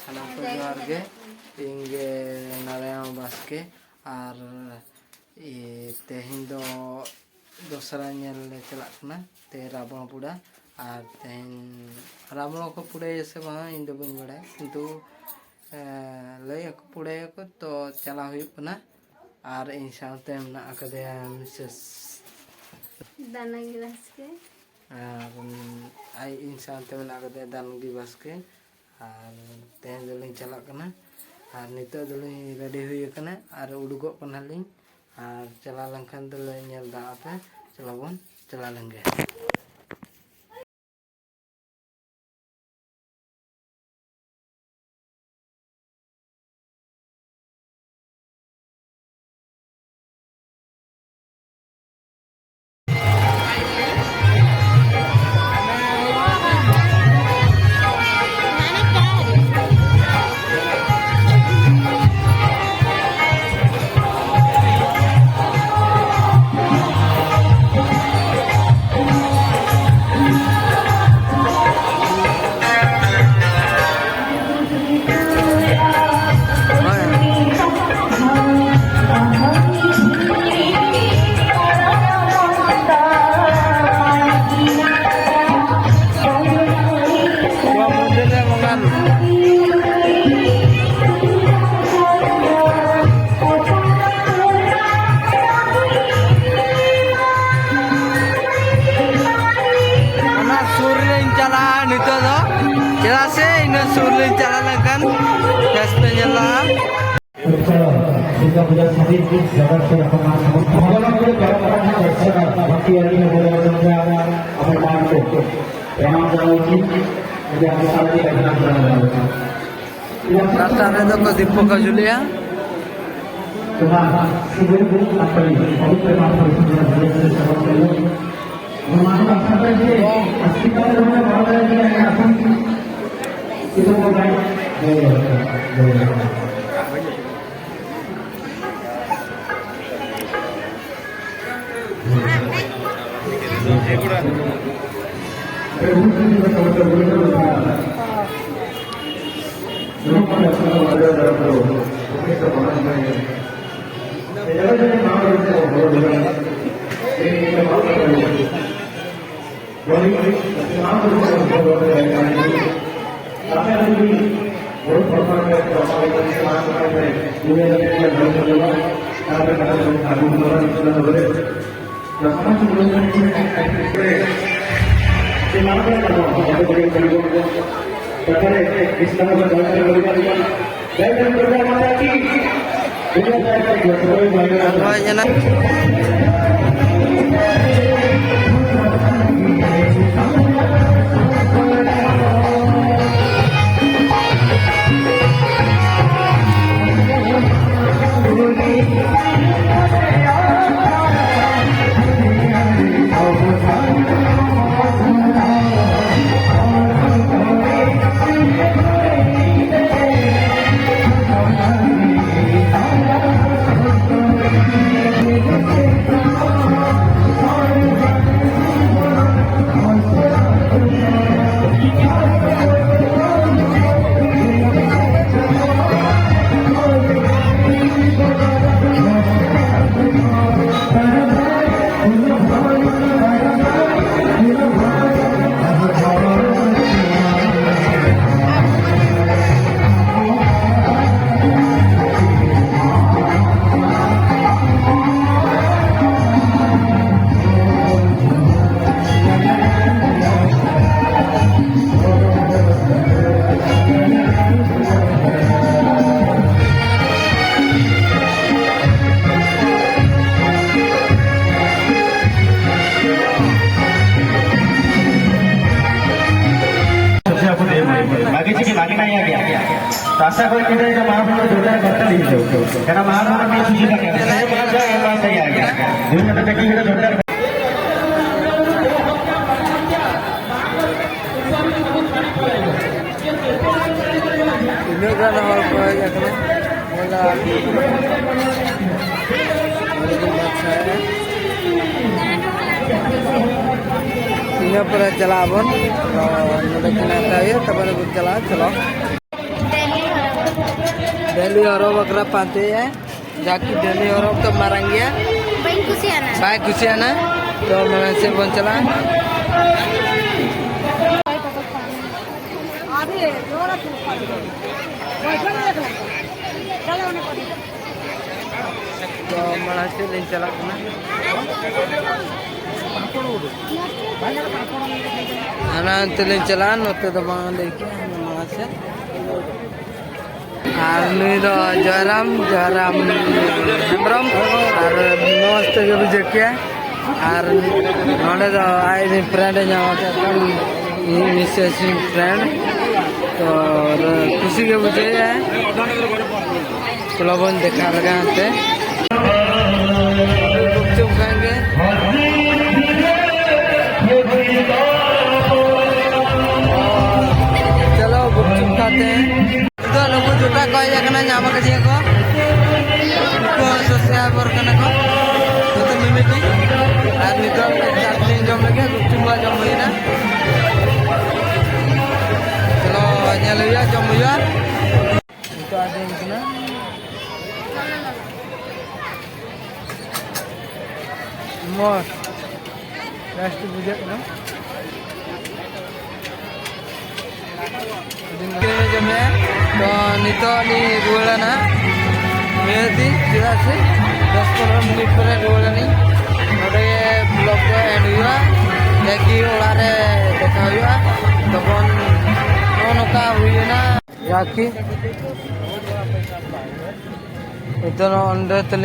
सानाम को जोहार गे इंगे नारायण बास्के और तेहिं दो दोसरा नेल ले चलाक ना ते रावण पुड़ा और तेहिं रावण को पुड़े से वहाँ इन दो बन बड़ा किंतु लय को पुड़े को तो चला हुई ना और इन साथ में ना कदे मिसेस दानगी बास्के आई इन साथ में ना कदे दानगी बास्के और तेहिं दलिन चलाक ना और नितो दलिन रेडी हुई कना और उडुगो कना लिन और चला लंखान दले नेल दा पे चला बन चला लेंगे दीपक जुलिया आशा करी महाप्रभु जोरदार करता कारण महाप्रभु में खुशी जोरदार ᱤᱱᱟᱹ ᱯᱚᱨᱮ ᱪᱟᱞᱟᱜ ᱟᱵᱚᱱ ᱱᱚᱰᱮ ᱠᱷᱚᱱᱟᱜ ᱛᱟᱭ ᱛᱟᱨᱯᱚᱨᱮ ᱵᱚᱱ ᱪᱟᱞᱟᱜᱼᱟ ᱪᱚᱞᱚ डेली हरब बकरा पाते है जाकि डेली हरब तो मारang गया Baik kusiana. बाइक खुशियाना तो मैं से बन चला तो मना से ले चला ना आना ले चला नोते तो बांग लेके मना से আর নুই দ জয়রাম হেমব্রম আর নমস্তে কে বুঝে কে আর নড়ে দ আই ফ্রেন্ড যাওয়া কে মিসেস फ्रेंड तो खुशी के बुझे है चलो बन देखा लगा हते गुपचुप खाएंगे चलो गुपचुप खाते हैं तो लोग जूता कह जाना नाम के दिए को सब्सक्राइबर करना को तो मिमिटी और नितो चाटनी जम लगे गुपचुप जम हुई ना चलो nyal ya jom ya itu ada yang sana mos rest bujak na दिन के जब है तो नितो ni ruala na मेहदी जरा से 10-15 मिनट पर ruala ni नोडे ब्लॉग को एंड हुआ जाकि ओला रे देखा हुआ तखन नोका हुई ना जाकि इतना अंडर तले